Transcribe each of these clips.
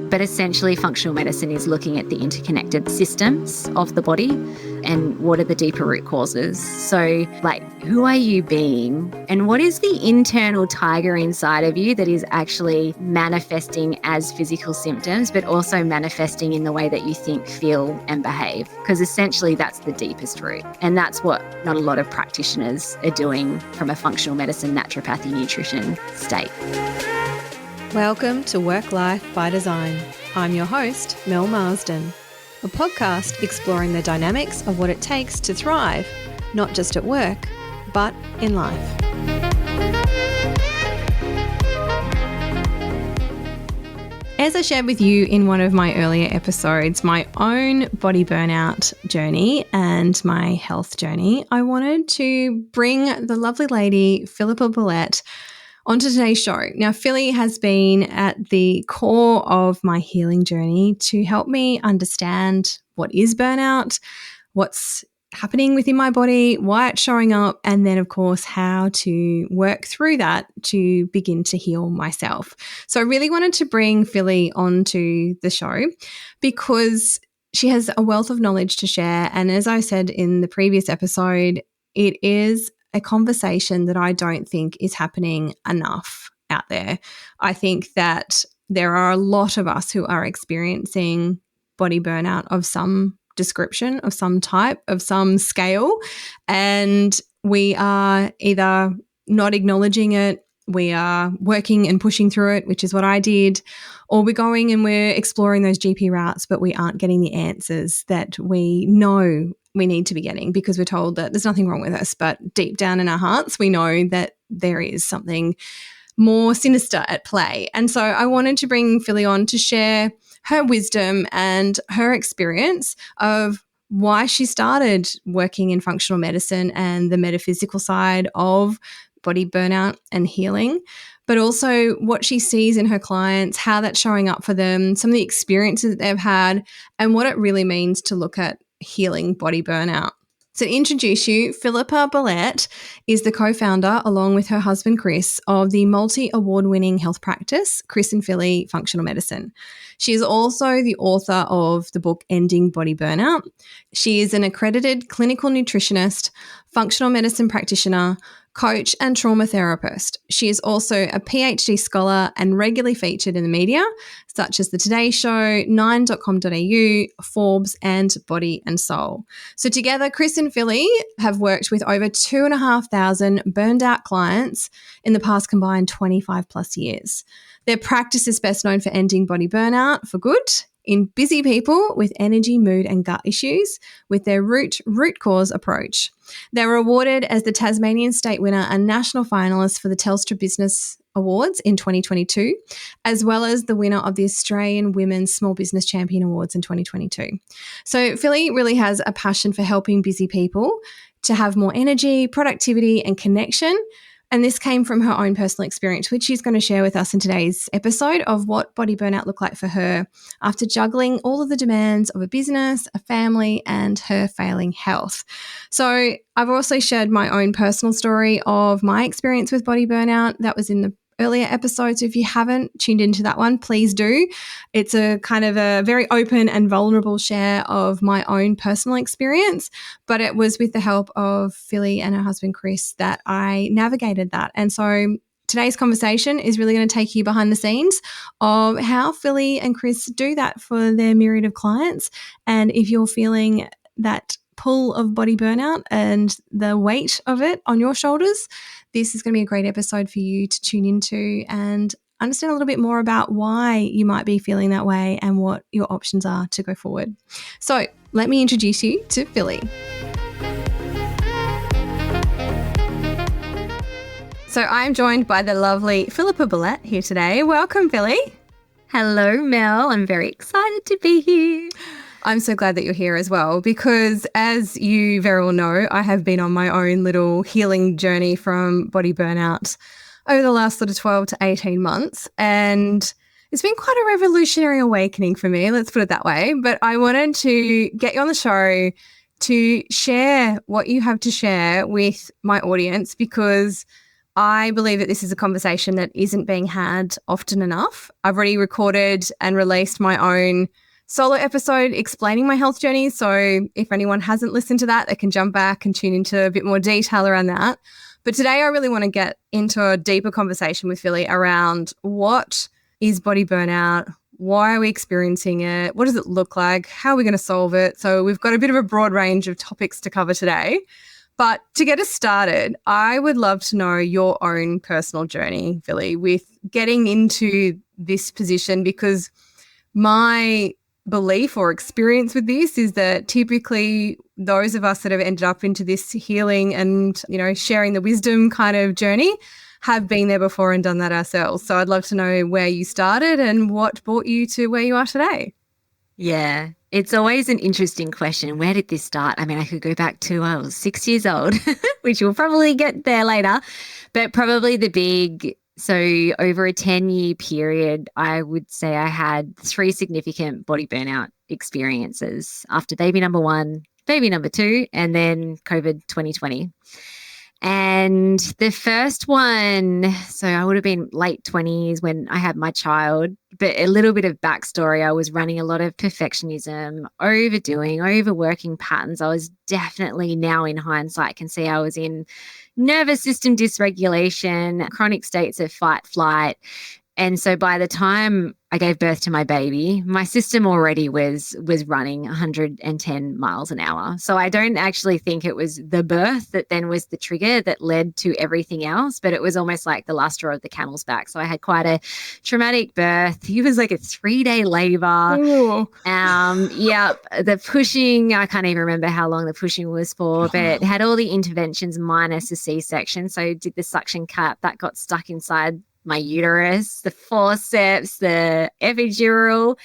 But essentially, functional medicine is looking at the interconnected systems of the body and what are the deeper root causes. So, like, who are you being and what is the internal tiger inside of you that is actually manifesting as physical symptoms, but also manifesting in the way that you think, feel, and behave? Because essentially, that's the deepest root. And that's what not a lot of practitioners are doing from a functional medicine, naturopathy, nutrition state. Welcome to Work Life by Design. I'm your host, Mel Marsden, a podcast exploring the dynamics of what it takes to thrive, not just at work, but in life. As I shared with you in one of my earlier episodes, my own body burnout journey and my health journey, I wanted to bring the lovely lady, Filipa Bellette, onto today's show. Now, Philly has been at the core of my healing journey to help me understand what is burnout, what's happening within my body, why it's showing up, and then, of course, how to work through that to begin to heal myself. So I really wanted to bring Philly onto the show because she has a wealth of knowledge to share. And as I said in the previous episode, it is a conversation that I don't think is happening enough out there. I think that there are a lot of us who are experiencing body burnout of some description, of some type, of some scale, and we are either not acknowledging it, we are working and pushing through it, which is what I did, or we're going and we're exploring those GP routes, but we aren't getting the answers that we know we need to be getting because we're told that there's nothing wrong with us, but deep down in our hearts, we know that there is something more sinister at play. And so I wanted to bring Philly on to share her wisdom and her experience of why she started working in functional medicine and the metaphysical side of body burnout and healing, but also what she sees in her clients, how that's showing up for them, some of the experiences that they've had, and what it really means to look at healing body burnout. So to introduce you, Filipa Bellette is the co-founder, along with her husband Chris, of the multi-award-winning health practice, Chris and Philly Functional Medicine. She is also the author of the book Ending Body Burnout. She is an accredited clinical nutritionist, functional medicine practitioner, coach and trauma therapist. She is also a PhD scholar and regularly featured in the media, such as The Today Show, 9.com.au, Forbes, and Body and Soul. So together, Chris and Philly have worked with over 2,500 burned out clients in the past combined 25 plus years. Their practice is best known for ending body burnout for good in busy people with energy, mood, and gut issues with their root cause approach. They were awarded as the Tasmanian State winner and national finalist for the Telstra Business Awards in 2022, as well as the winner of the Australian Women's Small Business Champion Awards in 2022. So Philly really has a passion for helping busy people to have more energy, productivity, and connection. And this came from her own personal experience, which she's going to share with us in today's episode of what body burnout looked like for her after juggling all of the demands of a business, a family, and her failing health. So I've also shared my own personal story of my experience with body burnout. That was in the earlier episode. So if you haven't tuned into that one, please do. It's a kind of a very open and vulnerable share of my own personal experience, but it was with the help of Philly and her husband, Chris, that I navigated that. And so today's conversation is really going to take you behind the scenes of how Philly and Chris do that for their myriad of clients. And if you're feeling that pull of body burnout and the weight of it on your shoulders, this is going to be a great episode for you to tune into and understand a little bit more about why you might be feeling that way and what your options are to go forward. So let me introduce you to Philly. So I'm joined by the lovely Filipa Bellette here today. Welcome, Philly. Hello, Mel. I'm very excited to be here. I'm so glad that you're here as well because, as you very well know, I have been on my own little healing journey from body burnout over the last sort of 12 to 18 months, and it's been quite a revolutionary awakening for me, let's put it that way. But I wanted to get you on the show to share what you have to share with my audience because I believe that this is a conversation that isn't being had often enough. I've already recorded and released my own solo episode explaining my health journey. So if anyone hasn't listened to that, they can jump back and tune into a bit more detail around that. But today I really want to get into a deeper conversation with Philly around what is body burnout? Why are we experiencing it? What does it look like? How are we going to solve it? So we've got a bit of a broad range of topics to cover today. But to get us started, I would love to know your own personal journey, Philly, with getting into this position, because my belief or experience with this is that typically those of us that have ended up into this healing and, sharing the wisdom kind of journey have been there before and done that ourselves. So I'd love to know where you started and what brought you to where you are today. Yeah, it's always an interesting question. Where did this start? I mean, I could go back to I was 6 years old, which we'll probably get there later, but probably so over a 10-year period, I would say I had 3 significant body burnout experiences after baby number 1, baby number 2, and then COVID 2020. And the first one, so I would have been late 20s when I had my child, but a little bit of backstory. I was running a lot of perfectionism, overworking patterns. I was definitely, now in hindsight, can see I was in nervous system dysregulation, chronic states of fight, flight. And so by the time I gave birth to my baby, my system already was running 110 miles an hour. So I don't actually think it was the birth that then was the trigger that led to everything else, but it was almost like the last straw of the camel's back. So I had quite a traumatic birth. It was like a 3-day labor. Ooh. The pushing, I can't even remember how long the pushing was for, but had all the interventions minus a C-section. So did the suction cup that got stuck inside my uterus, the forceps, the epidural,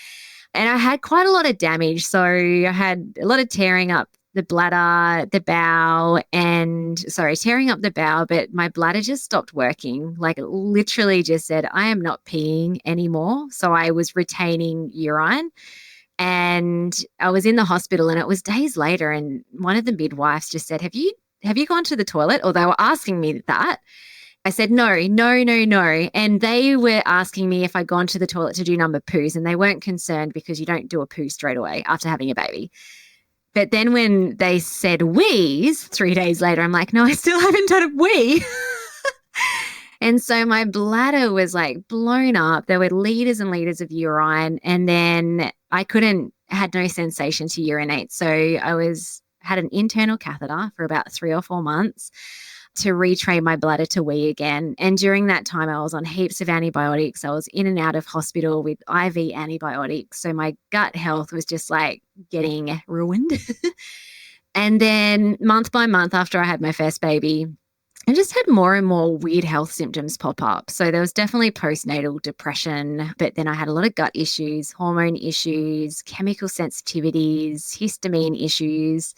and I had quite a lot of damage. So I had a lot of tearing up the bladder, tearing up the bowel, but my bladder just stopped working. Like it literally just said, I am not peeing anymore. So I was retaining urine. And I was in the hospital, and it was days later, and one of the midwives just said, have you gone to the toilet? Or they were asking me that. I said, no. And they were asking me if I'd gone to the toilet to do number poos, and they weren't concerned because you don't do a poo straight away after having a baby. But then when they said wheeze 3 days later, I'm like, no, I still haven't done a wee. And so my bladder was like blown up. There were liters and liters of urine, and then I had no sensation to urinate. So I had an internal catheter for about 3 or 4 months to retrain my bladder to wee again. And during that time, I was on heaps of antibiotics. I was in and out of hospital with IV antibiotics. So my gut health was just like getting ruined. And then month by month after I had my first baby, I just had more and more weird health symptoms pop up. So there was definitely postnatal depression, but then I had a lot of gut issues, hormone issues, chemical sensitivities, histamine issues,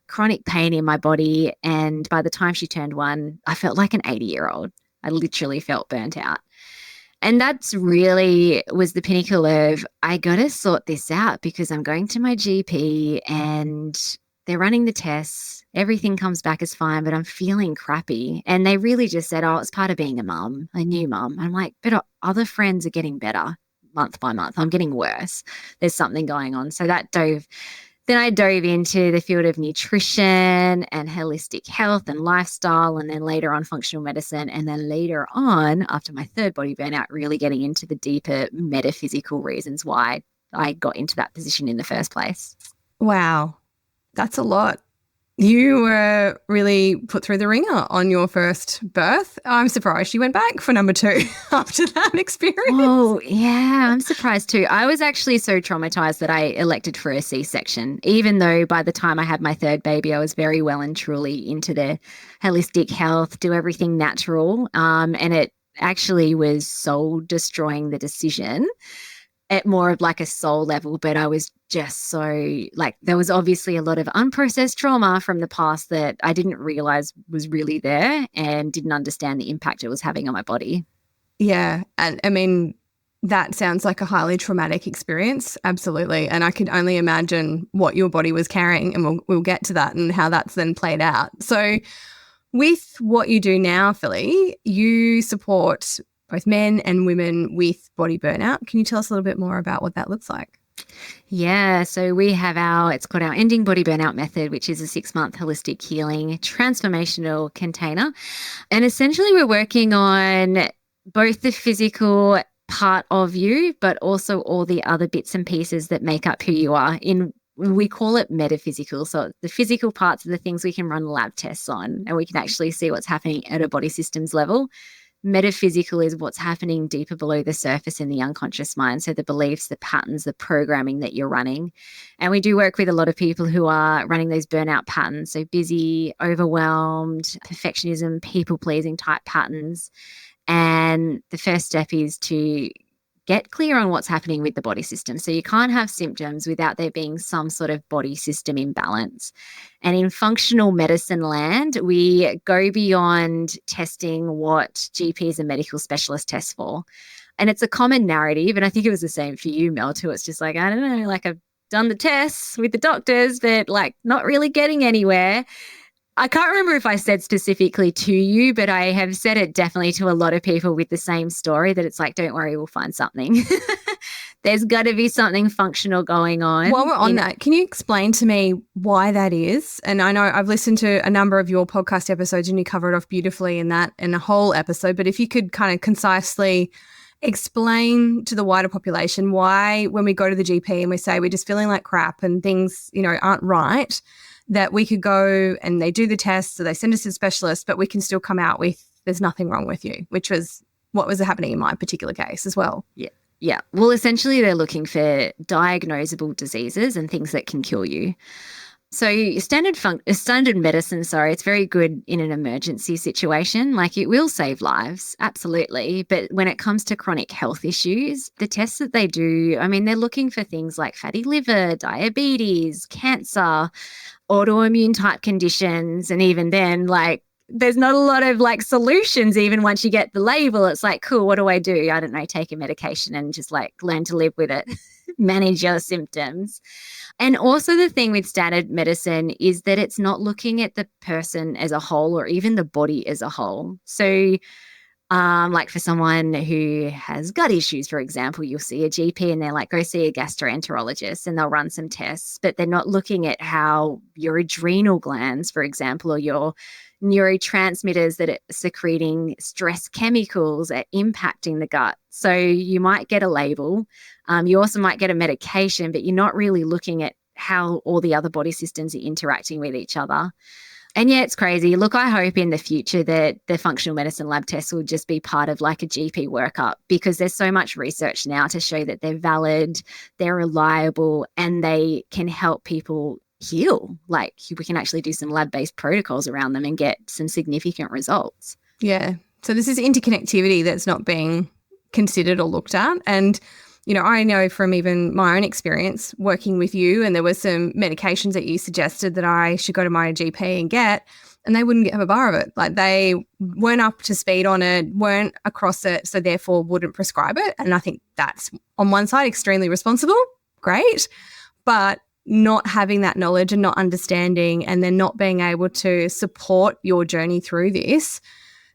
chronic pain in my body. And by the time she turned 1, I felt like an 80-year-old. I literally felt burnt out. And that's really was the pinnacle of, I got to sort this out because I'm going to my GP and they're running the tests. Everything comes back as fine, but I'm feeling crappy. And they really just said, oh, it's part of being a new mum. I'm like, but other friends are getting better month by month. I'm getting worse. There's something going on. So then I dove into the field of nutrition and holistic health and lifestyle, and then later on functional medicine. And then later on, after my 3rd body burnout, really getting into the deeper metaphysical reasons why I got into that position in the first place. Wow. That's a lot. You were really put through the ringer on your first birth. I'm surprised you went back for number 2 after that experience. Oh, yeah, I'm surprised too. I was actually so traumatized that I elected for a C-section, even though by the time I had my 3rd baby, I was very well and truly into the holistic health, do everything natural. And it actually was soul destroying the decision at more of like a soul level, but I was just so like, there was obviously a lot of unprocessed trauma from the past that I didn't realize was really there and didn't understand the impact it was having on my body. Yeah. And I mean, that sounds like a highly traumatic experience. Absolutely. And I could only imagine what your body was carrying, and we'll get to that and how that's then played out. So With what you do now, Philly, you support both men and women with body burnout. Can you tell us a little bit more about what that looks like? Yeah, so we have it's called our Ending Body Burnout Method, which is a 6-month holistic healing transformational container. And essentially we're working on both the physical part of you, but also all the other bits and pieces that make up who you are. We call it metaphysical. So the physical parts are the things we can run lab tests on, and we can actually see what's happening at a body systems level. Metaphysical is what's happening deeper below the surface in the unconscious mind. So the beliefs, the patterns, the programming that you're running. And we do work with a lot of people who are running those burnout patterns. So busy, overwhelmed, perfectionism, people-pleasing type patterns. And the first step is to get clear on what's happening with the body system. So you can't have symptoms without there being some sort of body system imbalance. And in functional medicine land, we go beyond testing what GPs and medical specialists test for. And it's a common narrative. And I think it was the same for you, Mel, too. It's just like, I don't know, like I've done the tests with the doctors, but like not really getting anywhere. I can't remember if I said specifically to you, but I have said it definitely to a lot of people with the same story, that it's like, don't worry, we'll find something. There's got to be something functional going on. While we're on that, can you explain to me why that is? And I know I've listened to a number of your podcast episodes and you cover it off beautifully in a whole episode, but if you could kind of concisely explain to the wider population why when we go to the GP and we say we're just feeling like crap and things, aren't right, that we could go and they do the tests, so they send us to a specialist, but we can still come out with there's nothing wrong with you, which was what was happening in my particular case as well. Yeah. Well, essentially they're looking for diagnosable diseases and things that can kill you. So standard medicine, it's very good in an emergency situation. Like it will save lives, absolutely. But when it comes to chronic health issues, the tests that they do, they're looking for things like fatty liver, diabetes, cancer, autoimmune type conditions. And even then, like, there's not a lot of like solutions. Even once you get the label, it's like, cool, what do? I don't know, take a medication and just like learn to live with it, manage your symptoms. And also the thing with standard medicine is that it's not looking at the person as a whole or even the body as a whole. So like for someone who has gut issues, for example, you'll see a GP and they're like, go see a gastroenterologist, and they'll run some tests, but they're not looking at how your adrenal glands, for example, or your neurotransmitters that are secreting stress chemicals are impacting the gut. So you might get a label. You also might get a medication, but you're not really looking at how all the other body systems are interacting with each other. And yeah, it's crazy. Look, I hope in the future that the functional medicine lab tests will just be part of like a GP workup, because there's so much research now to show that they're valid, they're reliable, and they can help people heal. Like we can actually do some lab-based protocols around them and get some significant results. Yeah. So this is interconnectivity that's not being considered or looked at. And I know from even my own experience working with you, and there were some medications that you suggested that I should go to my GP and get, and they wouldn't have a bar of it. Like they weren't up to speed on it, weren't across it, so therefore wouldn't prescribe it. And I think that's on one side extremely responsible, great, but not having that knowledge and not understanding and then not being able to support your journey through this,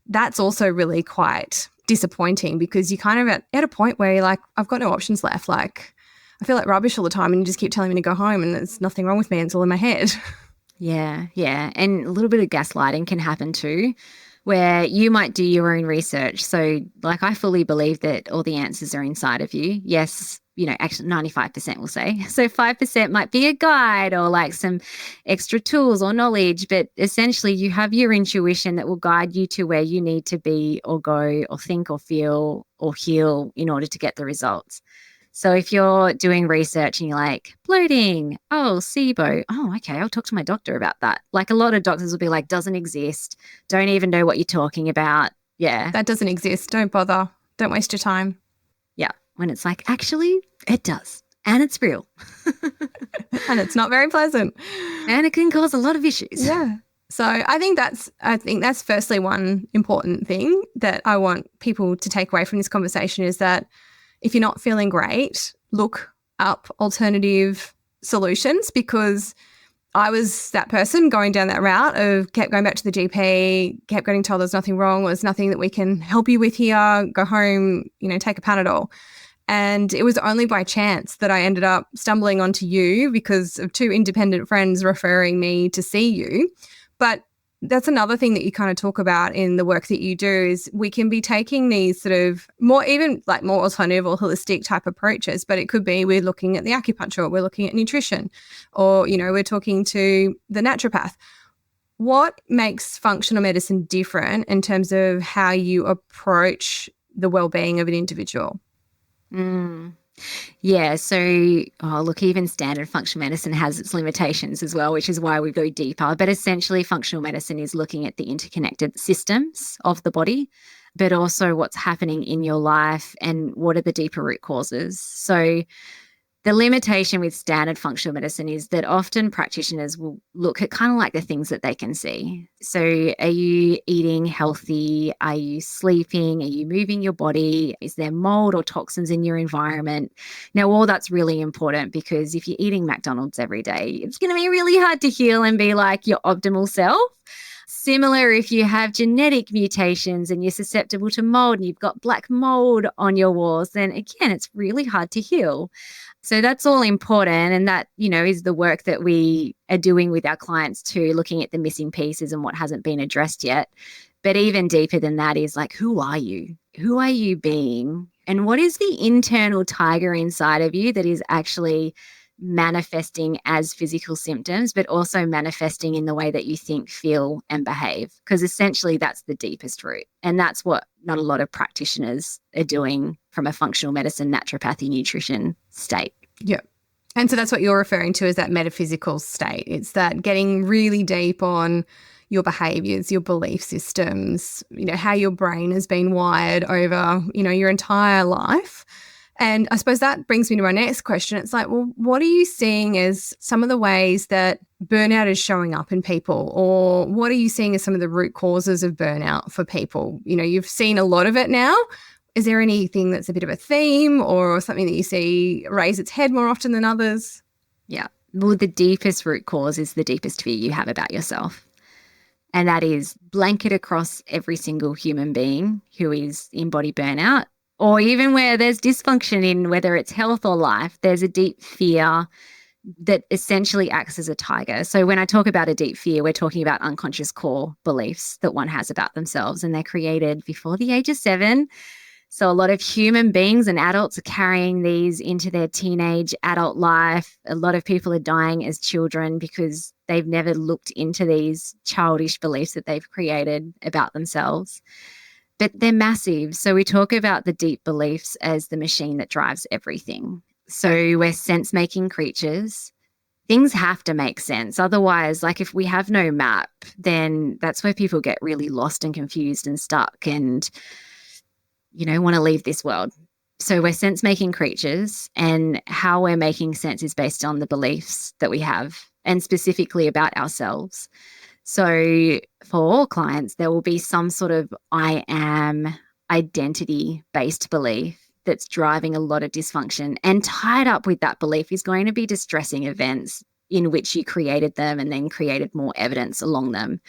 that's also really quite disappointing, because you're kind of at a point where you're like, I've got no options left. Like I feel like rubbish all the time and you just keep telling me to go home and there's nothing wrong with me. It's all in my head. Yeah. And a little bit of gaslighting can happen too, where you might do your own research. So like I fully believe that all the answers are inside of you. Yes, actually 95% will say. So 5% might be a guide or like some extra tools or knowledge, but essentially you have your intuition that will guide you to where you need to be or go or think or feel or heal in order to get the results. So if you're doing research and you're like, bloating, oh, SIBO, oh, okay, I'll talk to my doctor about that. Like a lot of doctors will be like, doesn't exist, don't even know what you're talking about. Yeah. That doesn't exist. Don't bother. Don't waste your time. Yeah. When it's like, actually, it does. And it's real. And it's not very pleasant. And it can cause a lot of issues. Yeah. So I think that's firstly one important thing that I want people to take away from this conversation is that if you're not feeling great, look up alternative solutions, because I was that person going down that route of kept going back to the GP, kept getting told there's nothing wrong, there's nothing that we can help you with here, go home, take a Panadol. And it was only by chance that I ended up stumbling onto you because of two independent friends referring me to see you. But that's another thing that you kind of talk about in the work that you do is we can be taking these sort of more alternative or holistic type approaches, but it could be we're looking at the acupuncture, we're looking at nutrition, or, we're talking to the naturopath. What makes functional medicine different in terms of how you approach the well-being of an individual? Yeah, so look, even standard functional medicine has its limitations as well, which is why we go deeper. But essentially, functional medicine is looking at the interconnected systems of the body, but also what's happening in your life and what are the deeper root causes. So the limitation with standard functional medicine is that often practitioners will look at kind of like the things that they can see. So are you eating healthy? Are you sleeping? Are you moving your body? Is there mold or toxins in your environment? Now, all that's really important because if you're eating McDonald's every day, it's going to be really hard to heal and be like your optimal self. Similar if you have genetic mutations and you're susceptible to mold and you've got black mold on your walls, then again, it's really hard to heal. So that's all important. And that, is the work that we are doing with our clients too, looking at the missing pieces and what hasn't been addressed yet. But even deeper than that is like, who are you? Who are you being? And what is the internal tiger inside of you that is actually manifesting as physical symptoms, but also manifesting in the way that you think, feel, and behave? Because essentially that's the deepest root. And that's what not a lot of practitioners are doing from a functional medicine, naturopathy, nutrition state. Yeah. And so that's what you're referring to as that metaphysical state. It's that getting really deep on your behaviors, your belief systems, how your brain has been wired over, your entire life. And I suppose that brings me to my next question. It's like, well, what are you seeing as some of the ways that burnout is showing up in people? Or what are you seeing as some of the root causes of burnout for people? You've seen a lot of it now. Is there anything that's a bit of a theme or something that you see raise its head more often than others? Yeah. Well, the deepest root cause is the deepest fear you have about yourself. And that is blanket across every single human being who is in body burnout, or even where there's dysfunction in whether it's health or life. There's a deep fear that essentially acts as a tiger. So when I talk about a deep fear, we're talking about unconscious core beliefs that one has about themselves, and they're created before the age of 7. So a lot of human beings and adults are carrying these into their teenage adult life. A lot of people are dying as children because they've never looked into these childish beliefs that they've created about themselves. But they're massive. So we talk about the deep beliefs as the machine that drives everything. So we're sense-making creatures. Things have to make sense. Otherwise, like if we have no map, then that's where people get really lost and confused and stuck and want to leave this world. So we're sense-making creatures, and how we're making sense is based on the beliefs that we have, and specifically about ourselves. So for all clients, there will be some sort of I am identity-based belief that's driving a lot of dysfunction. And tied up with that belief is going to be distressing events in which you created them and then created more evidence along them.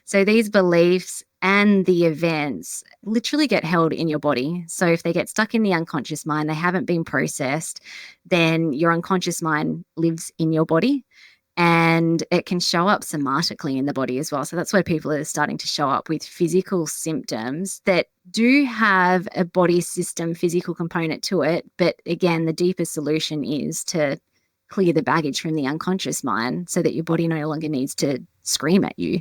So these beliefs and the events literally get held in your body. So if they get stuck in the unconscious mind, they haven't been processed, then your unconscious mind lives in your body, and it can show up somatically in the body as well. So that's where people are starting to show up with physical symptoms that do have a body system physical component to it. But again, the deepest solution is to clear the baggage from the unconscious mind so that your body no longer needs to scream at you.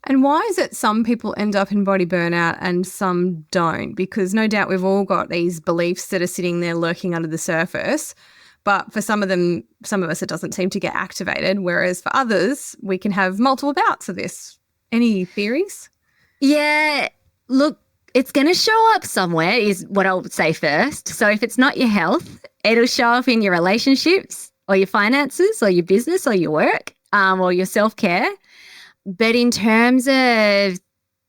And why is it some people end up in body burnout and some don't? Because no doubt we've all got these beliefs that are sitting there lurking under the surface. But for some of us, it doesn't seem to get activated. Whereas for others, we can have multiple bouts of this. Any theories? Yeah, look, it's going to show up somewhere is what I would say first. So if it's not your health, it'll show up in your relationships or your finances or your business or your work or your self-care. But in terms of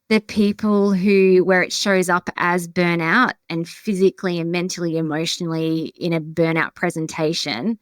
the people where it shows up as burnout and physically and mentally, emotionally in a burnout presentation,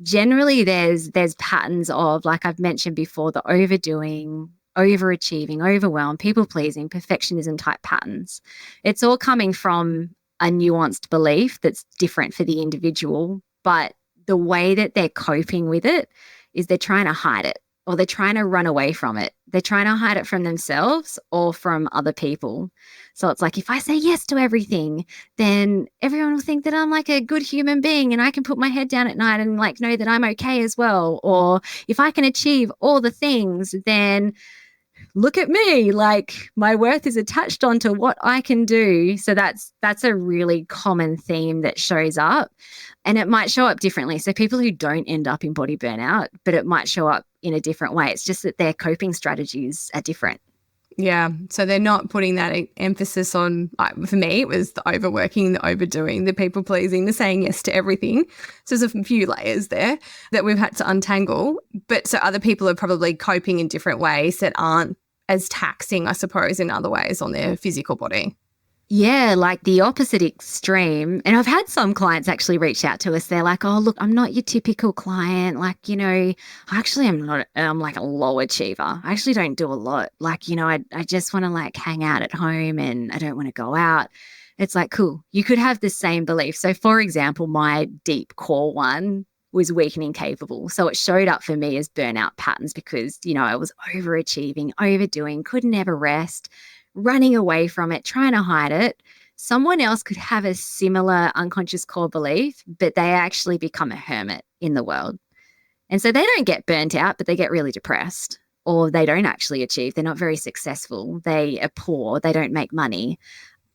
generally there's patterns of, like I've mentioned before, the overdoing, overachieving, overwhelm, people pleasing, perfectionism type patterns. It's all coming from a nuanced belief that's different for the individual, but the way that they're coping with it is they're trying to hide it, or they're trying to run away from it. They're trying to hide it from themselves or from other people. So it's like, if I say yes to everything, then everyone will think that I'm like a good human being and I can put my head down at night and like know that I'm okay as well. Or if I can achieve all the things, then look at me, like my worth is attached onto what I can do. So that's a really common theme that shows up, and it might show up differently. So people who don't end up in body burnout, but it might show up in a different way. It's just that their coping strategies are different. Yeah. So they're not putting that emphasis on, for me, it was the overworking, the overdoing, the people pleasing, the saying yes to everything. So there's a few layers there that we've had to untangle. But so other people are probably coping in different ways that aren't as taxing, I suppose, in other ways on their physical body. Yeah, like the opposite extreme. And I've had some clients actually reach out to us. They're like, oh, look, I'm not your typical client. Like, actually I'm not, I'm like a low achiever. I actually don't do a lot. Like, I just want to like hang out at home and I don't want to go out. It's like, cool. You could have the same belief. So for example, my deep core one was weak and incapable. So it showed up for me as burnout patterns because, I was overachieving, overdoing, could never rest, running away from it, trying to hide it. Someone else could have a similar unconscious core belief, but they actually become a hermit in the world. And so they don't get burnt out, but they get really depressed, or they don't actually achieve. They're not very successful. They are poor. They don't make money.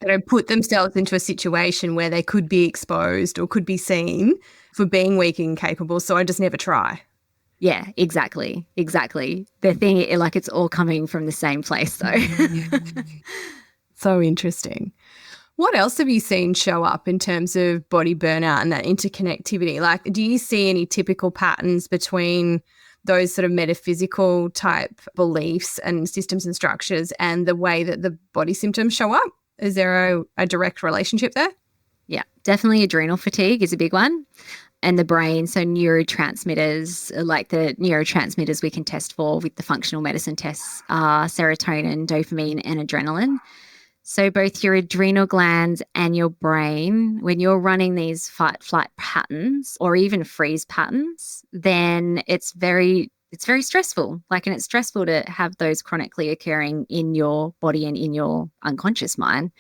They don't put themselves into a situation where they could be exposed or could be seen for being weak and incapable. So I just never try. Yeah, exactly. The thing, like, it's all coming from the same place, though. So interesting. What else have you seen show up in terms of body burnout and that interconnectivity? Like, do you see any typical patterns between those sort of metaphysical type beliefs and systems and structures and the way that the body symptoms show up? Is there a direct relationship there? Yeah, definitely adrenal fatigue is a big one. And the brain, so neurotransmitters, like the neurotransmitters we can test for with the functional medicine tests are serotonin, dopamine, and adrenaline. So both your adrenal glands and your brain, when you're running these fight-flight patterns or even freeze patterns, then it's very stressful. Like, and it's stressful to have those chronically occurring in your body and in your unconscious mind.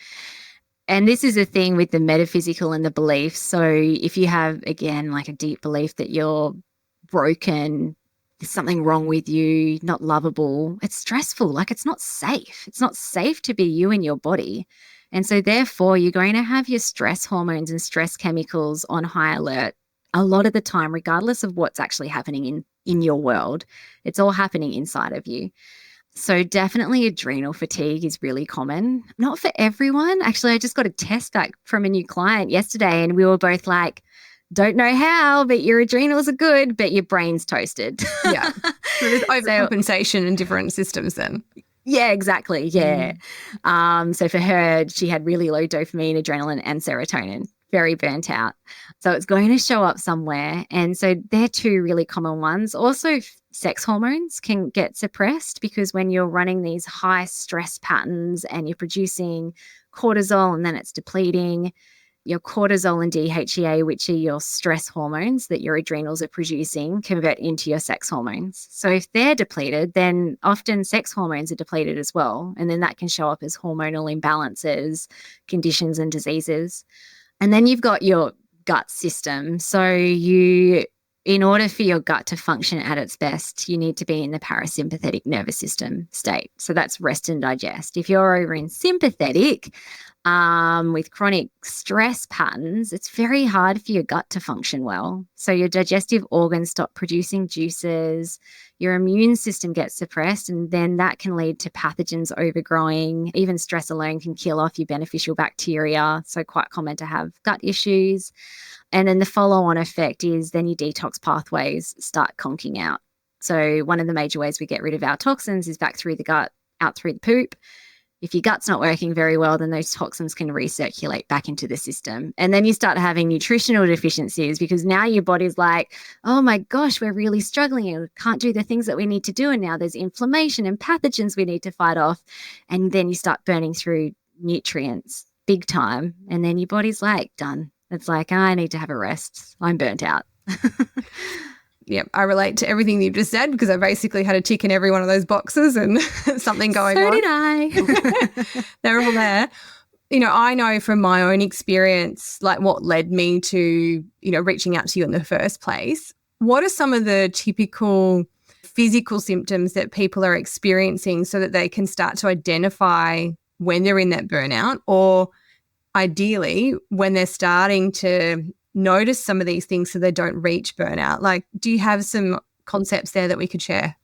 And this is a thing with the metaphysical and the beliefs. So if you have, again, like a deep belief that you're broken, there's something wrong with you, not lovable, it's stressful. Like, it's not safe. It's not safe to be you in your body. And so therefore, you're going to have your stress hormones and stress chemicals on high alert a lot of the time, regardless of what's actually happening in your world. It's all happening inside of you. So definitely adrenal fatigue is really common. Not for everyone. Actually, I just got a test back from a new client yesterday and we were both like, don't know how, but your adrenals are good, but your brain's toasted. Yeah. So there's overcompensation in different systems then. Yeah, exactly. Yeah. So for her, she had really low dopamine, adrenaline, and serotonin. Very burnt out. So it's going to show up somewhere. And so they're two really common ones. Also, sex hormones can get suppressed because when you're running these high stress patterns and you're producing cortisol and then it's depleting, your cortisol and DHEA, which are your stress hormones that your adrenals are producing, convert into your sex hormones. So if they're depleted, then often sex hormones are depleted as well. And then that can show up as hormonal imbalances, conditions, and diseases. And then you've got your gut system. So in order for your gut to function at its best, you need to be in the parasympathetic nervous system state. So that's rest and digest. If you're over in sympathetic, with chronic stress patterns, it's very hard for your gut to function well. So your digestive organs stop producing juices, your immune system gets suppressed, and then that can lead to pathogens overgrowing. Even stress alone can kill off your beneficial bacteria. So quite common to have gut issues. And then the follow-on effect is then your detox pathways start conking out. So one of the major ways we get rid of our toxins is back through the gut, out through the poop. If your gut's not working very well, then those toxins can recirculate back into the system. And then you start having nutritional deficiencies because now your body's like, oh my gosh, we're really struggling and we can't do the things that we need to do. And now there's inflammation and pathogens we need to fight off. And then you start burning through nutrients big time. And then your body's like, done. It's like, I need to have a rest. I'm burnt out. Yep, I relate to everything you've just said because I basically had a tick in every one of those boxes and something going on. So did I. They're all there. I know from my own experience, like what led me to, reaching out to you in the first place. What are some of the typical physical symptoms that people are experiencing so that they can start to identify when they're in that burnout, or ideally when they're starting to notice some of these things so they don't reach burnout? Like, do you have some concepts there that we could share?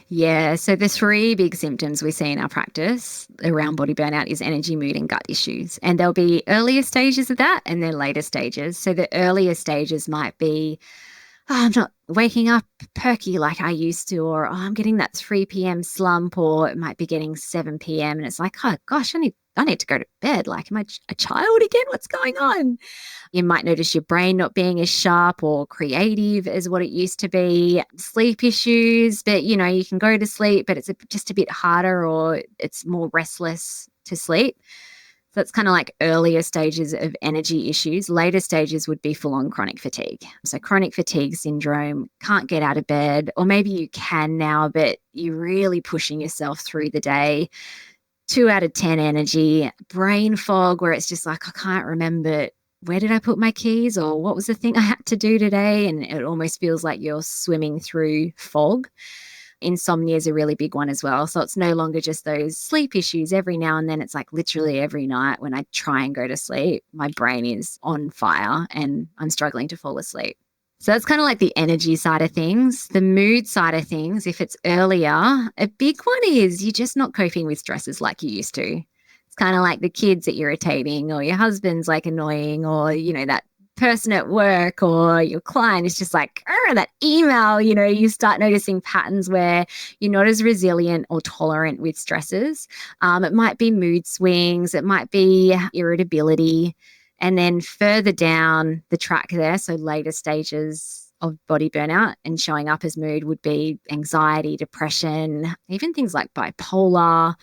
Yeah. So the three big symptoms we see in our practice around body burnout is energy, mood, and gut issues. And there'll be earlier stages of that and then later stages. So the earlier stages might be, I'm not waking up perky like I used to, or I'm getting that 3 p.m. slump, or it might be getting 7 p.m. and it's like, oh gosh, I need to go to bed. Like, am I a child again? What's going on? You might notice your brain not being as sharp or creative as what it used to be. Sleep issues, but you can go to sleep, but it's just a bit harder, or it's more restless to sleep. So it's kind of like earlier stages of energy issues. Later stages would be full-on chronic fatigue. So chronic fatigue syndrome, can't get out of bed, or maybe you can now, but you're really pushing yourself through the day. 2 out of 10 energy. Brain fog, where it's just like, I can't remember, where did I put my keys, or what was the thing I had to do today? And it almost feels like you're swimming through fog. Insomnia is a really big one as well. So it's no longer just those sleep issues every now and then. It's like literally every night when I try and go to sleep, my brain is on fire and I'm struggling to fall asleep. So that's kind of like the energy side of things. The mood side of things, if it's earlier, a big one is you're just not coping with stresses like you used to. It's kind of like the kids are irritating, or your husband's like annoying, or, that person at work or your client is just like, that email, you start noticing patterns where you're not as resilient or tolerant with stresses. It might be mood swings, it might be irritability. And then further down the track there, so later stages of body burnout and showing up as mood would be anxiety, depression, even things like bipolar.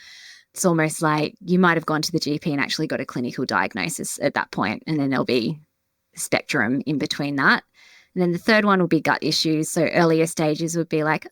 It's almost like you might have gone to the GP and actually got a clinical diagnosis at that point, and then there'll be spectrum in between that. And then the third one will be gut issues. So earlier stages would be like,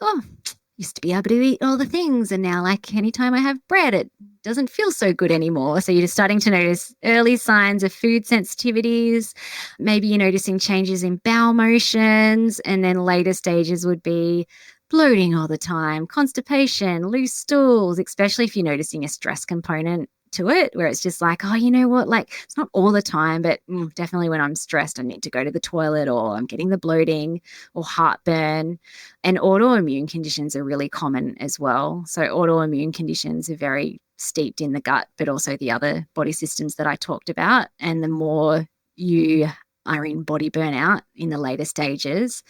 used to be able to eat all the things, and now like anytime I have bread, it doesn't feel so good anymore. So you're just starting to notice early signs of food sensitivities. Maybe you're noticing changes in bowel motions. And then later stages would be bloating all the time, constipation, loose stools, especially if you're noticing a stress component to it, where it's just like, oh, you know what, like it's not all the time, but definitely when I'm stressed, I need to go to the toilet, or I'm getting the bloating or heartburn. And autoimmune conditions are really common as well. So autoimmune conditions are very steeped in the gut, but also the other body systems that I talked about. And the more you are in body burnout in the later stages,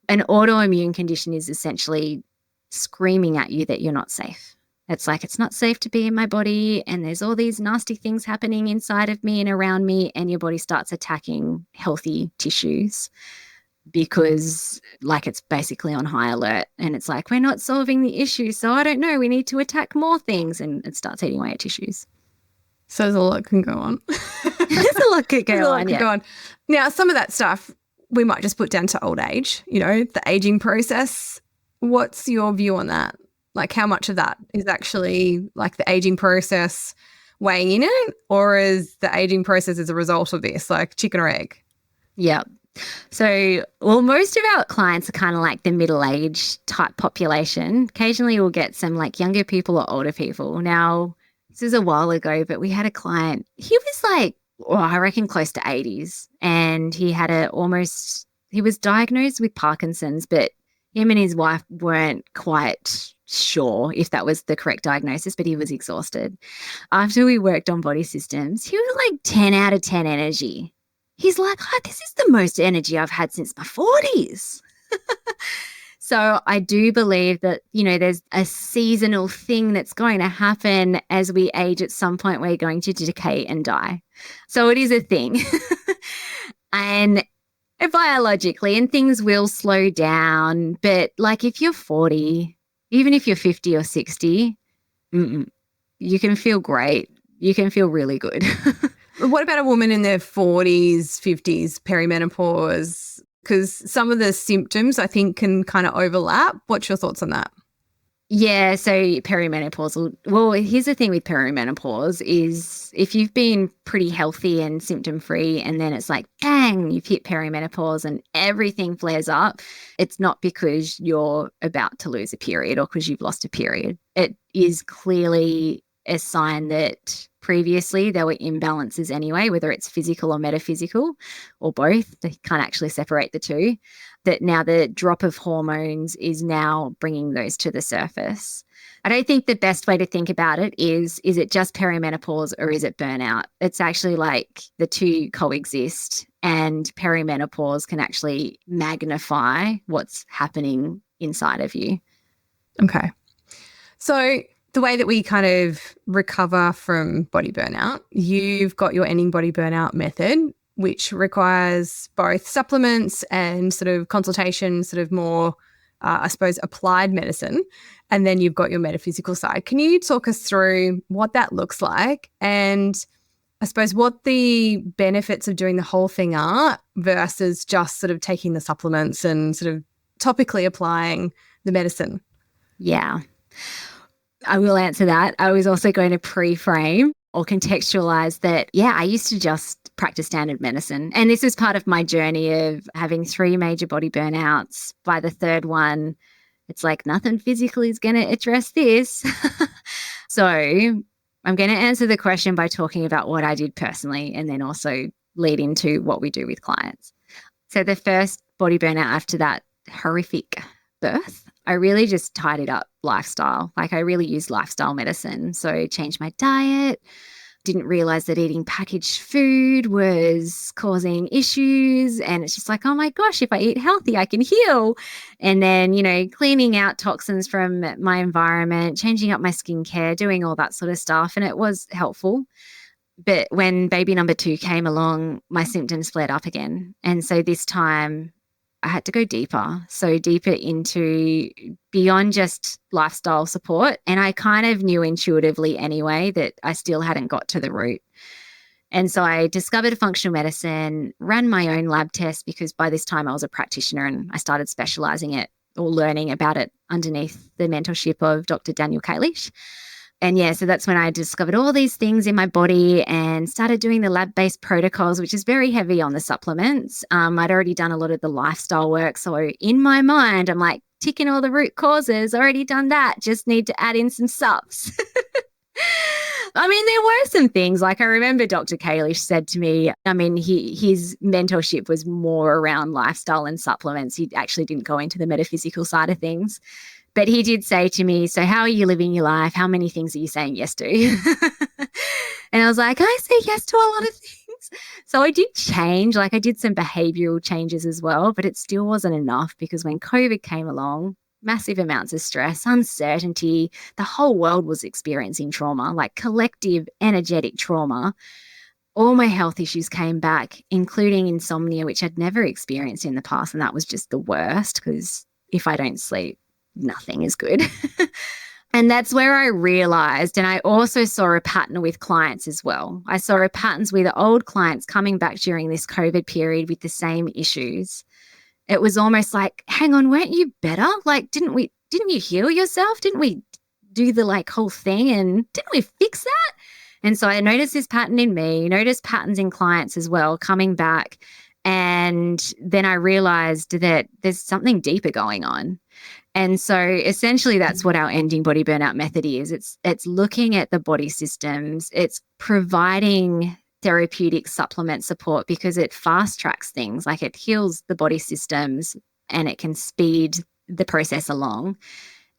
an autoimmune condition is essentially screaming at you that you're not safe. It's like, it's not safe to be in my body, and there's all these nasty things happening inside of me and around me, and your body starts attacking healthy tissues because like it's basically on high alert, and it's like, we're not solving the issue, so I don't know, we need to attack more things, and it starts eating away at tissues. So there's a lot can go on. There's a lot could go on. Now, some of that stuff we might just put down to old age, the aging process. What's your view on that? Like, how much of that is actually like the aging process weighing in it, or is the aging process as a result of this, like chicken or egg? Yeah. So, most of our clients are kind of like the middle-aged type population. Occasionally we'll get some like younger people or older people. Now, this is a while ago, but we had a client, he was like, I reckon close to 80s, and he was diagnosed with Parkinson's, but him and his wife weren't quite sure if that was the correct diagnosis, but he was exhausted. After we worked on body systems, he was like 10 out of 10 energy. He's like, this is the most energy I've had since my 40s. So I do believe that, there's a seasonal thing that's going to happen as we age. At some point, we're going to decay and die. So it is a thing. And biologically, and things will slow down. But like if you're 40, even if you're 50 or 60, you can feel great. You can feel really good. What about a woman in their 40s, 50s, perimenopause? Because some of the symptoms I think can kind of overlap. What's your thoughts on that? Yeah, so perimenopause. Well, here's the thing with perimenopause is if you've been pretty healthy and symptom-free and then it's like, bang, you've hit perimenopause and everything flares up, it's not because you're about to lose a period or because you've lost a period. It is clearly a sign that previously there were imbalances anyway, whether it's physical or metaphysical or both. They can't actually separate the two. That now the drop of hormones is now bringing those to the surface. I don't think the best way to think about it is it just perimenopause or is it burnout? It's actually like the two coexist, and perimenopause can actually magnify what's happening inside of you. Okay. So the way that we kind of recover from body burnout, you've got your ending body burnout method, which requires both supplements and sort of consultation, sort of more, I suppose, applied medicine. And then you've got your metaphysical side. Can you talk us through what that looks like and I suppose what the benefits of doing the whole thing are versus just sort of taking the supplements and sort of topically applying the medicine? Yeah. I will answer that. I was also going to pre-frame or contextualize that, I used to just practice standard medicine. And this is part of my journey of having 3 major body burnouts. By the third one, it's like nothing physically is going to address this. So I'm going to answer the question by talking about what I did personally and then also lead into what we do with clients. So the first body burnout after that horrific birth, I really just tied it up lifestyle. Like I really used lifestyle medicine. So changed my diet, didn't realize that eating packaged food was causing issues. And it's just like, oh my gosh, if I eat healthy, I can heal. And then, cleaning out toxins from my environment, changing up my skincare, doing all that sort of stuff. And it was helpful. But when baby number 2 came along, my symptoms flared up again. And so this time I had to go deeper. So deeper into beyond just lifestyle support. And I kind of knew intuitively anyway that I still hadn't got to the root. And so I discovered functional medicine, ran my own lab test because by this time I was a practitioner and I started specializing it or learning about it underneath the mentorship of Dr. Daniel Kalish. And so that's when I discovered all these things in my body and started doing the lab-based protocols, which is very heavy on the supplements. I'd already done a lot of the lifestyle work. So in my mind, I'm like ticking all the root causes, already done that, just need to add in some subs. I mean, there were some things like I remember Dr. Kalish said to me, his mentorship was more around lifestyle and supplements. He actually didn't go into the metaphysical side of things. But he did say to me, so how are you living your life? How many things are you saying yes to? And I was like, I say yes to a lot of things. So I did change, like I did some behavioral changes as well, but it still wasn't enough because when COVID came along, massive amounts of stress, uncertainty, the whole world was experiencing trauma, like collective energetic trauma. All my health issues came back, including insomnia, which I'd never experienced in the past. And that was just the worst because if I don't sleep, nothing is good. And that's where I realized, and I also saw a pattern with clients as well. I saw patterns with old clients coming back during this COVID period with the same issues. It was almost like, hang on, weren't you better? Like, didn't you heal yourself? Didn't we do the whole thing? And didn't we fix that? And so I noticed this pattern in me, noticed patterns in clients as well coming back. And then I realized that there's something deeper going on. And so essentially that's what our ending body burnout method is. It's looking at the body systems. It's providing therapeutic supplement support because it fast tracks things, like it heals the body systems and it can speed the process along.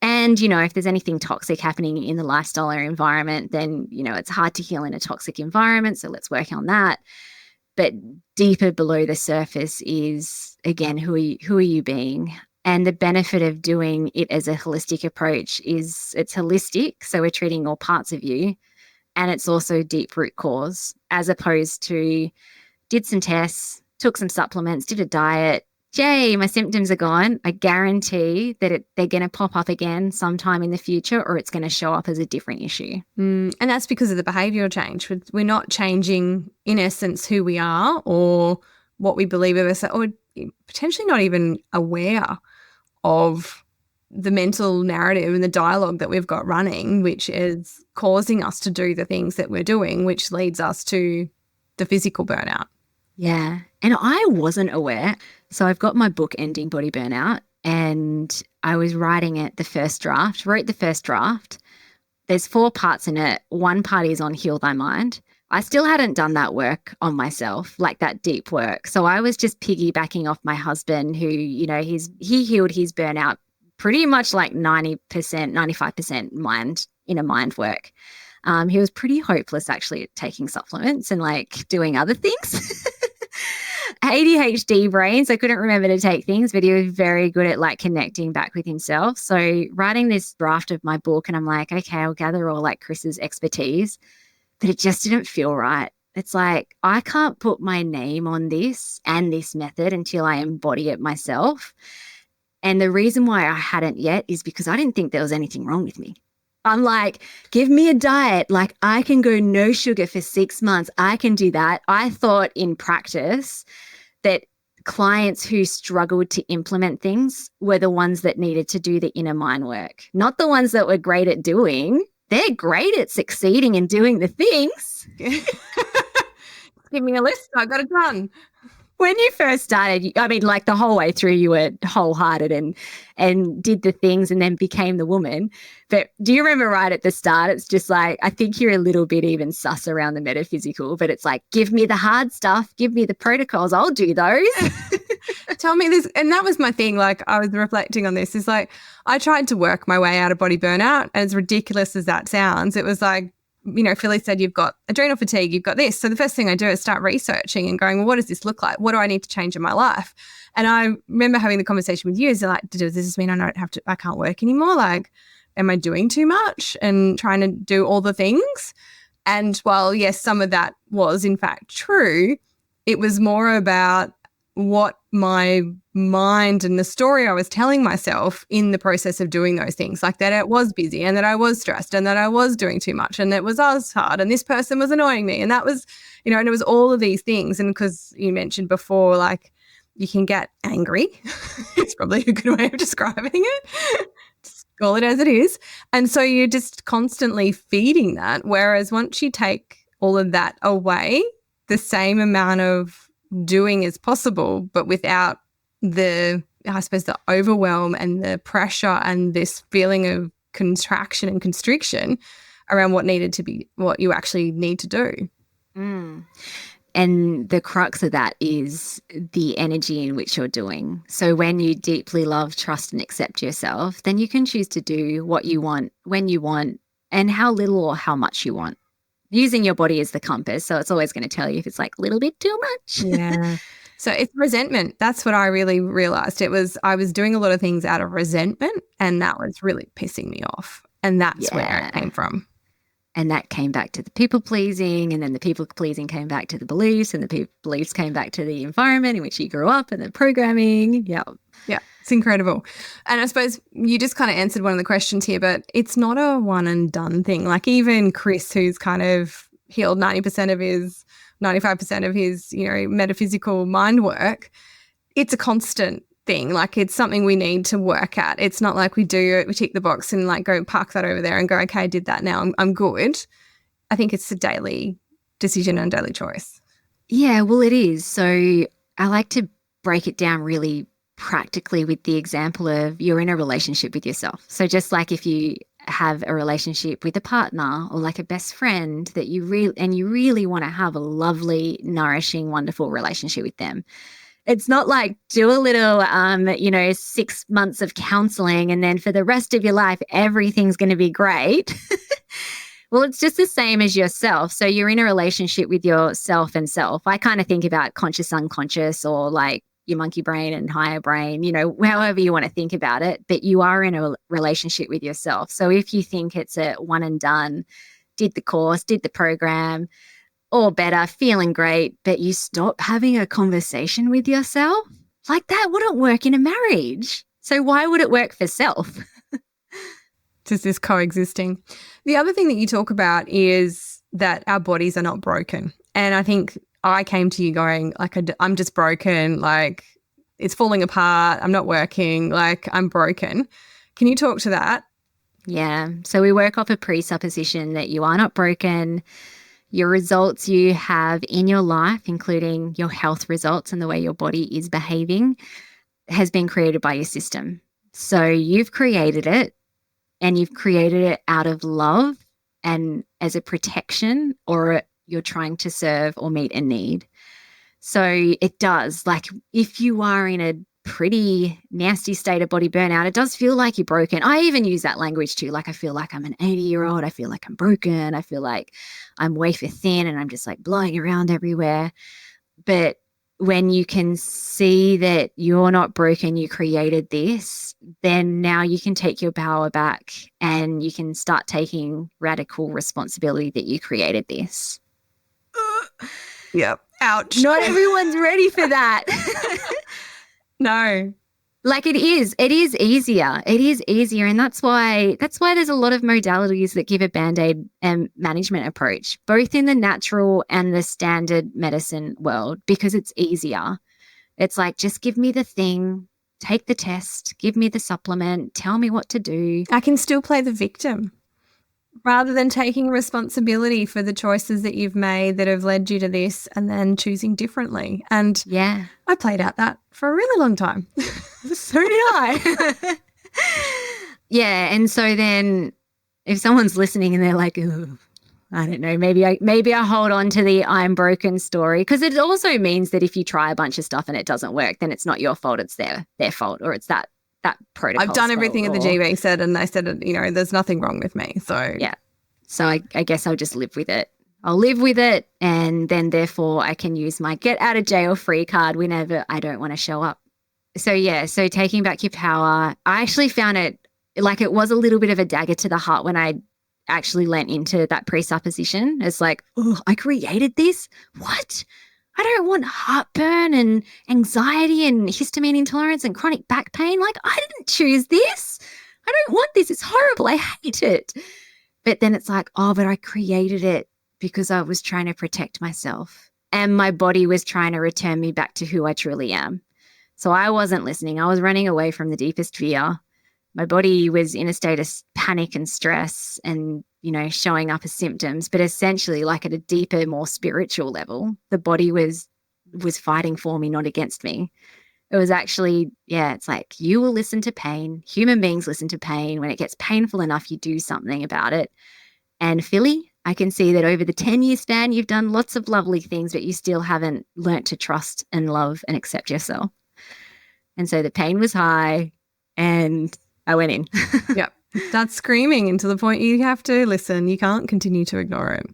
And, if there's anything toxic happening in the lifestyle or environment, then, it's hard to heal in a toxic environment. So let's work on that. But deeper below the surface is, again, who are you being? And the benefit of doing it as a holistic approach is it's holistic. So we're treating all parts of you. And it's also deep root cause, as opposed to did some tests, took some supplements, did a diet. Yay, my symptoms are gone. I guarantee that they're going to pop up again sometime in the future, or it's going to show up as a different issue. And that's because of the behavioural change. We're not changing, in essence, who we are or what we believe of us, or potentially not even aware of the mental narrative and the dialogue that we've got running, which is causing us to do the things that we're doing, which leads us to the physical burnout. Yeah. And I wasn't aware. So I've got my book, Ending Body Burnout, and I was writing it, wrote the first draft. There's 4 parts in it. One part is on Heal Thy Mind. I still hadn't done that work on myself, like that deep work. So I was just piggybacking off my husband who, he healed his burnout pretty much like 90%, 95% mind work. He was pretty hopeless actually at taking supplements and like doing other things. ADHD brain, so I couldn't remember to take things, but he was very good at like connecting back with himself. So writing this draft of my book, and I'm like, okay, I'll gather all like Chris's expertise, but it just didn't feel right. It's like, I can't put my name on this and this method until I embody it myself. And the reason why I hadn't yet is because I didn't think there was anything wrong with me. I'm like, give me a diet. Like I can go no sugar for 6 months. I can do that. I thought in practice that clients who struggled to implement things were the ones that needed to do the inner mind work, not the ones that were great at doing. They're great at succeeding and doing the things. Give me a list. I got it done. When you first started, I mean, like the whole way through, you were wholehearted and did the things and then became the woman. But do you remember right at the start, it's just like, I think you're a little bit even sus around the metaphysical, but it's like, give me the hard stuff, give me the protocols, I'll do those. Tell me this. And that was my thing. Like I was reflecting on this. Is like, I tried to work my way out of body burnout. As ridiculous as that sounds, it was like, Philly said, you've got adrenal fatigue, you've got this. So the first thing I do is start researching and going, well, what does this look like? What do I need to change in my life? And I remember having the conversation with you. Is like, does this mean I can't work anymore? Like, am I doing too much and trying to do all the things? And while, yes, some of that was in fact true, it was more about what my mind and the story I was telling myself in the process of doing those things, like that it was busy and that I was stressed and that I was doing too much and that it was hard and this person was annoying me. And that was, and it was all of these things. And because you mentioned before, like you can get angry. It's probably a good way of describing it. Just call it as it is. And so you're just constantly feeding that. Whereas once you take all of that away, the same amount of doing is possible, but without the overwhelm and the pressure and this feeling of contraction and constriction around what you actually need to do. And the crux of that is the energy in which you're doing. So when you deeply love, trust, and accept yourself, then you can choose to do what you want, when you want, and how little or how much you want. Using your body as the compass. So it's always going to tell you if it's like a little bit too much. Yeah. So it's resentment. That's what I really realized. I was doing a lot of things out of resentment, and that was really pissing me off. And that's where it came from. And that came back to the people pleasing, and then the people pleasing came back to the beliefs, and the beliefs came back to the environment in which you grew up and the programming. Yeah. Yeah. It's incredible. And I suppose you just kind of answered one of the questions here, but it's not a one and done thing. Like even Chris, who's kind of healed 95% of his, metaphysical mind work, it's a constant thing. Like it's something we need to work at. It's not like we tick the box and like go park that over there and go, okay, I did that now. I'm good. I think it's a daily decision and daily choice. Yeah, well, it is. So I like to break it down really practically with the example of you're in a relationship with yourself. So just like if you have a relationship with a partner or like a best friend that you really want to have a lovely, nourishing, wonderful relationship with them. It's not like do a little, 6 months of counseling and then for the rest of your life, everything's going to be great. Well, it's just the same as yourself. So you're in a relationship with yourself and self. I kind of think about conscious, unconscious, or like your monkey brain and higher brain, however you want to think about it, but you are in a relationship with yourself. So if you think it's a one and done, did the course, did the program, all better, feeling great, but you stop having a conversation with yourself, like that wouldn't work in a marriage. So why would it work for self? Just this coexisting. The other thing that you talk about is that our bodies are not broken. And I think I came to you going, like, I'm just broken, like it's falling apart, I'm not working, like I'm broken. Can you talk to that? Yeah. So we work off a presupposition that you are not broken. Your results you have in your life, including your health results and the way your body is behaving, has been created by your system. So you've created it, and you've created it out of love and as a protection, or you're trying to serve or meet a need. So it does, like if you are in a pretty nasty state of body burnout, it does feel like you're broken. I even use that language too. Like I feel like I'm an 80-year-old. I feel like I'm broken. I feel like I'm wafer thin and I'm just like blowing around everywhere. But when you can see that you're not broken, you created this, then now you can take your power back and you can start taking radical responsibility that you created this. Yep. Ouch. Not everyone's ready for that. No. Like it is easier. It is easier. And that's why there's a lot of modalities that give a Band-Aid management approach, both in the natural and the standard medicine world, because it's easier. It's like, just give me the thing, take the test, give me the supplement, tell me what to do. I can still play the victim rather than taking responsibility for the choices that you've made that have led you to this and then choosing differently. And yeah, I played out that for a really long time. So did I. Yeah. And so then if someone's listening and they're like, oh, I don't know, maybe I hold on to the I'm broken story, because it also means that if you try a bunch of stuff and it doesn't work, then it's not your fault, it's their fault, or it's that protocol. I've done everything that the GB said, and they said, there's nothing wrong with me. So yeah. So I guess I'll just live with it. I'll live with it, and then therefore I can use my get out of jail free card whenever I don't want to show up. So yeah, so taking back your power, I actually found it like it was a little bit of a dagger to the heart when I actually lent into that presupposition. It's like, oh, I created this? What? I don't want heartburn and anxiety and histamine intolerance and chronic back pain. Like, I didn't choose this. I don't want this. It's horrible. I hate it. But then it's like, oh, but I created it because I was trying to protect myself, and my body was trying to return me back to who I truly am. So I wasn't listening. I was running away from the deepest fear. My body was in a state of panic and stress and, showing up as symptoms. But essentially, like at a deeper, more spiritual level, the body was fighting for me, not against me. It was actually, it's like you will listen to pain. Human beings listen to pain. When it gets painful enough, you do something about it. And Philly, I can see that over the 10-year span, you've done lots of lovely things, but you still haven't learnt to trust and love and accept yourself. And so the pain was high and I went in. Yep. That's screaming, and to the point you have to listen. You can't continue to ignore it.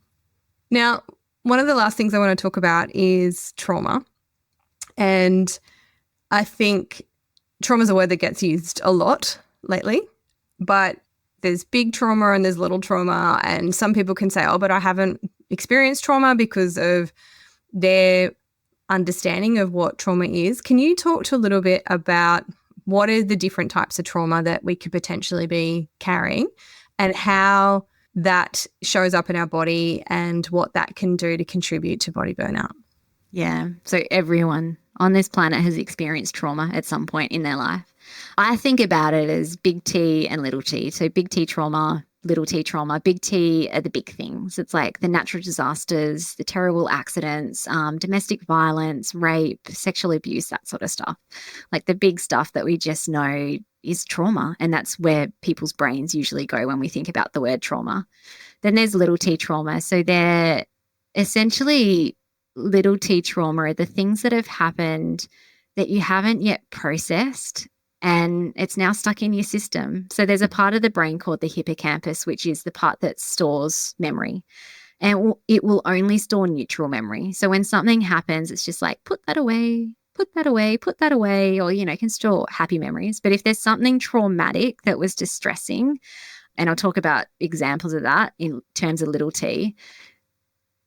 Now, one of the last things I want to talk about is trauma. And I think trauma is a word that gets used a lot lately, but there's big trauma and there's little trauma. And some people can say, oh, but I haven't experienced trauma because of their understanding of what trauma is. Can you talk to a little bit about what are the different types of trauma that we could potentially be carrying and how that shows up in our body and what that can do to contribute to body burnout? Yeah. So everyone on this planet has experienced trauma at some point in their life. I think about it as big T and little t. So big T trauma, little t trauma. Big T are the big things. It's like the natural disasters, the terrible accidents, domestic violence, rape, sexual abuse, that sort of stuff. Like the big stuff that we just know is trauma. And that's where people's brains usually go when we think about the word trauma. Then there's little t trauma. So they're essentially little t trauma are the things that have happened that you haven't yet processed, and it's now stuck in your system. So there's a part of the brain called the hippocampus, which is the part that stores memory. And it will only store neutral memory. So when something happens, it's just like, put that away, put that away, or, can store happy memories. But if there's something traumatic that was distressing, and I'll talk about examples of that in terms of little t,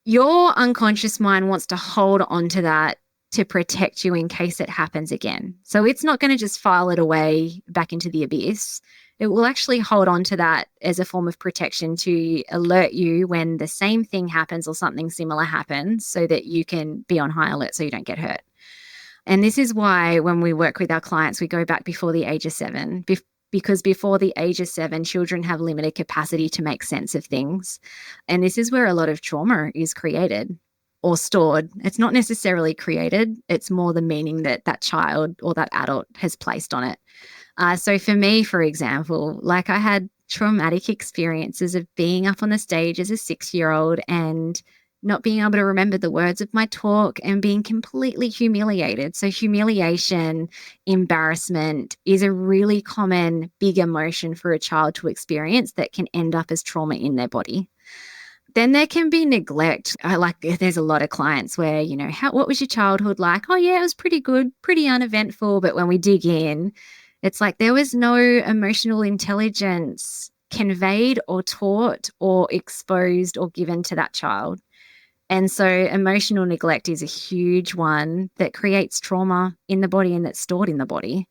your unconscious mind wants to hold on to that to protect you in case it happens again. So it's not going to just file it away back into the abyss. It will actually hold on to that as a form of protection to alert you when the same thing happens or something similar happens, so that you can be on high alert so you don't get hurt. And this is why when we work with our clients, we go back before the age of 7, because before the age of 7, children have limited capacity to make sense of things. And this is where a lot of trauma is created or stored. It's not necessarily created. It's more the meaning that that child or that adult has placed on it. So for me, for example, like I had traumatic experiences of being up on the stage as a 6-year-old and not being able to remember the words of my talk and being completely humiliated. So humiliation, embarrassment is a really common big emotion for a child to experience that can end up as trauma in their body. Then there can be neglect. There's a lot of clients where, what was your childhood like? Oh yeah, it was pretty good, pretty uneventful. But when we dig in, it's like there was no emotional intelligence conveyed or taught or exposed or given to that child. And so emotional neglect is a huge one that creates trauma in the body and that's stored in the body.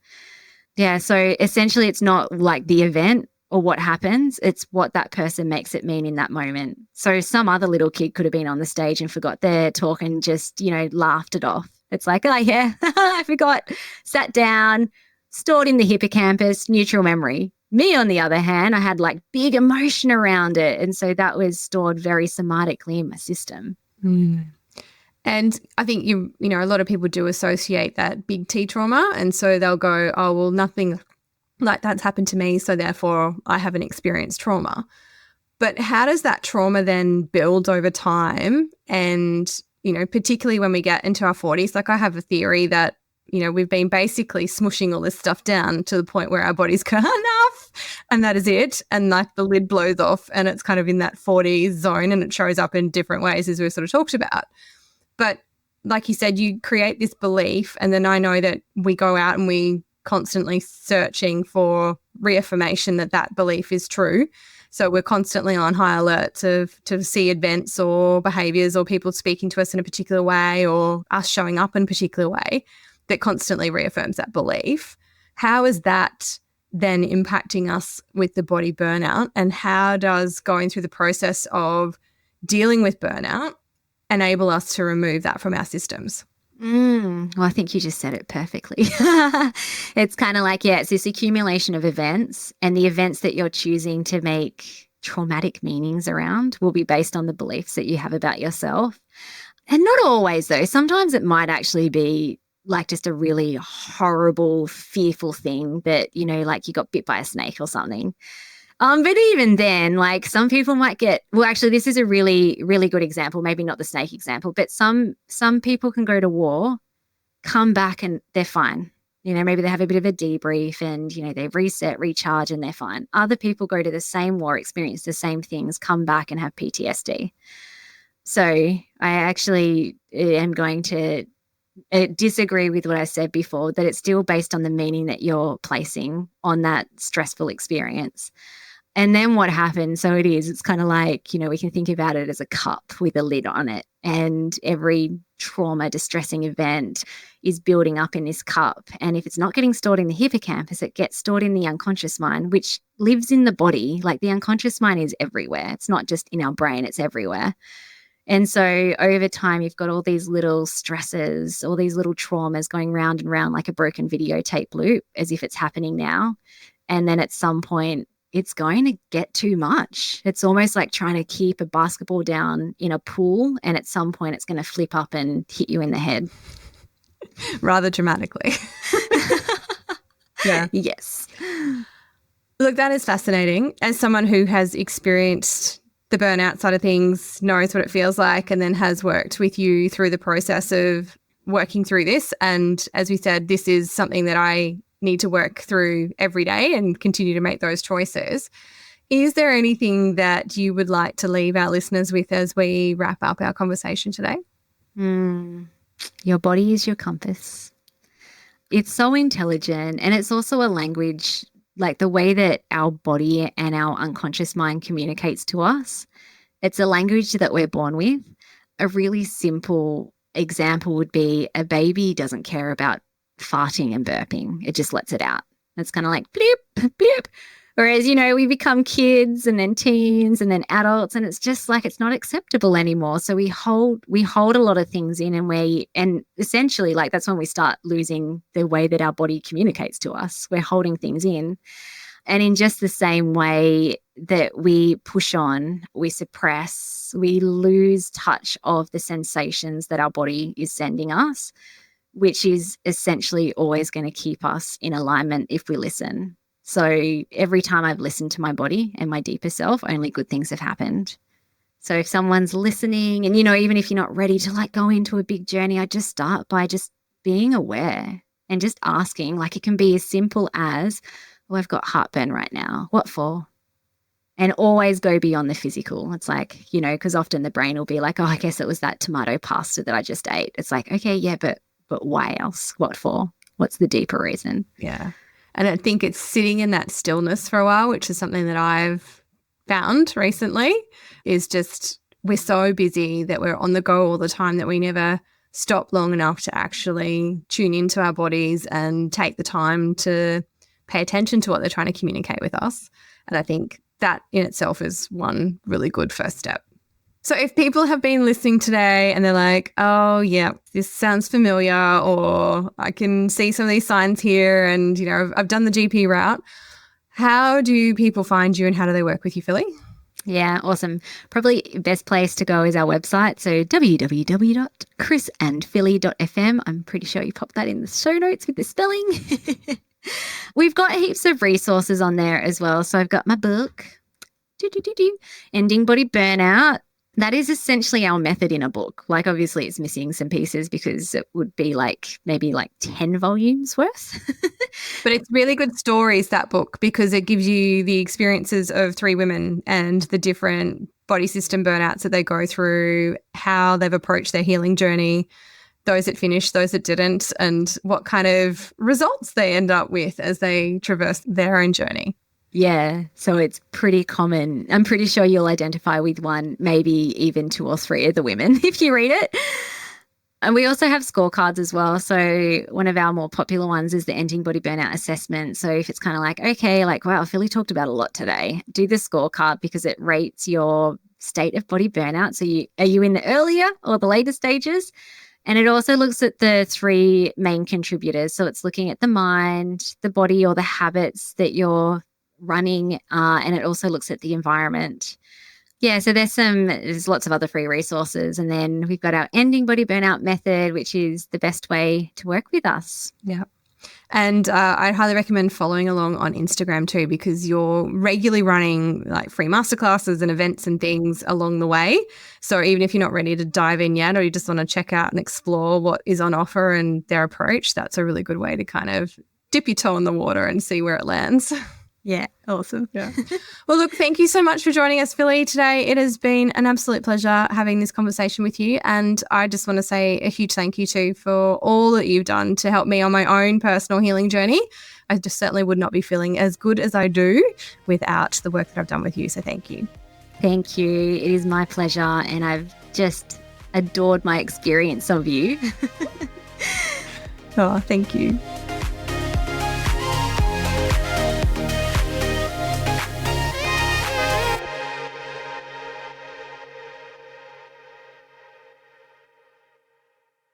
Yeah, so essentially it's not like the event or what happens, it's what that person makes it mean in that moment. So some other little kid could have been on the stage and forgot their talk and just, laughed it off. It's like, oh yeah, I forgot, sat down, stored in the hippocampus, neutral memory. Me, on the other hand, I had like big emotion around it. And so that was stored very somatically in my system. Mm. And I think, a lot of people do associate that big T trauma. And so they'll go, oh, well, nothing like that's happened to me, so therefore I haven't experienced trauma. But how does that trauma then build over time? And, particularly when we get into our 40s, like I have a theory that, we've been basically smushing all this stuff down to the point where our bodies go, enough, and that is it. And like the lid blows off and it's kind of in that 40s zone and it shows up in different ways as we've sort of talked about. But like you said, you create this belief, and then I know that we go out and we constantly searching for reaffirmation that that belief is true. So we're constantly on high alert to see events or behaviours or people speaking to us in a particular way or us showing up in a particular way that constantly reaffirms that belief. How is that then impacting us with the body burnout, and how does going through the process of dealing with burnout enable us to remove that from our systems? Well, I think you just said it perfectly. It's kind of like, it's this accumulation of events, and the events that you're choosing to make traumatic meanings around will be based on the beliefs that you have about yourself. And not always, though. Sometimes it might actually be like just a really horrible, fearful thing that, like you got bit by a snake or something. But even then, like some people might get, well, actually, this is a really, really good example, maybe not the snake example, but some people can go to war, come back and they're fine. Maybe they have a bit of a debrief and, they reset, recharge and they're fine. Other people go to the same war, experience the same things, come back and have PTSD. So I actually am going to disagree with what I said before, that it's still based on the meaning that you're placing on that stressful experience. And then what happens, so it's kind of like, we can think about it as a cup with a lid on it. And every trauma, distressing event is building up in this cup. And if it's not getting stored in the hippocampus, it gets stored in the unconscious mind, which lives in the body. Like the unconscious mind is everywhere. It's not just in our brain, it's everywhere. And so over time, you've got all these little stresses, all these little traumas going round and round like a broken videotape loop, as if it's happening now. And then at some point, it's going to get too much. It's almost like trying to keep a basketball down in a pool, and at some point it's going to flip up and hit you in the head. Rather dramatically. Yeah. Yes. Look, that is fascinating. As someone who has experienced the burnout side of things, knows what it feels like, and then has worked with you through the process of working through this. And as we said, this is something that I need to work through every day and continue to make those choices. Is there anything that you would like to leave our listeners with as we wrap up our conversation today? Your body is your compass. it's so intelligent, and it's also a language, like the way that our body and our unconscious mind communicates to us. It's a language that we're born with. A really simple example would be a baby doesn't care about farting and burping. It just lets it out. It's kind of like bleep, bleep. Whereas, we become kids and then teens and then adults, and it's just like it's not acceptable anymore. So we hold a lot of things in, and essentially, like, that's when we start losing the way that our body communicates to us. We're holding things in. And in just the same way that we push on, we suppress, we lose touch of the sensations that our body is sending us, which is essentially always going to keep us in alignment if we listen. So every time I've listened to my body and my deeper self, only good things have happened. So if someone's listening and, even if you're not ready to like go into a big journey, I just start by just being aware and just asking. Like, it can be as simple as, oh, I've got heartburn right now. What for? And always go beyond the physical. It's like, because often the brain will be like, oh, I guess it was that tomato pasta that I just ate. It's like, okay, yeah, but why else? What for? What's the deeper reason? Yeah. And I think it's sitting in that stillness for a while, which is something that I've found recently, is just we're so busy that we're on the go all the time that we never stop long enough to actually tune into our bodies and take the time to pay attention to what they're trying to communicate with us. And I think that in itself is one really good first step. So if people have been listening today and they're like, oh, yeah, this sounds familiar, or I can see some of these signs here and, I've done the GP route, how do people find you and how do they work with you, Philly? Yeah, awesome. Probably best place to go is our website. So www.chrisandphilly.fm. I'm pretty sure you popped that in the show notes with the spelling. We've got heaps of resources on there as well. So I've got my book, Ending Body Burnout. That is essentially our method in a book. Like, obviously it's missing some pieces because it would be maybe 10 volumes worth. But it's really good stories, that book, because it gives you the experiences of 3 women and the different body system burnouts that they go through, how they've approached their healing journey, those that finished, those that didn't, and what kind of results they end up with as they traverse their own journey. Yeah, so it's pretty common. I'm pretty sure you'll identify with one, maybe even 2 or 3 of the women if you read it. And we also have scorecards as well. So one of our more popular ones is the Ending Body Burnout Assessment. So if it's kind of like, okay, like, wow, Philly talked about a lot today, do the scorecard because it rates your state of body burnout. So are you in the earlier or the later stages? And it also looks at the 3 main contributors. So it's looking at the mind, the body, or the habits that you're running, and it also looks at the environment. Yeah, so there's lots of other free resources. And then we've got our Ending Body Burnout method, which is the best way to work with us. Yeah. And I'd highly recommend following along on Instagram too, because you're regularly running like free masterclasses and events and things along the way. So even if you're not ready to dive in yet, or you just want to check out and explore what is on offer and their approach, that's a really good way to kind of dip your toe in the water and see where it lands. Yeah, awesome. Yeah. Well, look, thank you so much for joining us, Philly, today. It has been an absolute pleasure having this conversation with you. And I just want to say a huge thank you too for all that you've done to help me on my own personal healing journey. I just certainly would not be feeling as good as I do without the work that I've done with you. So thank you. Thank you. It is my pleasure. And I've just adored my experience of you. Oh, thank you.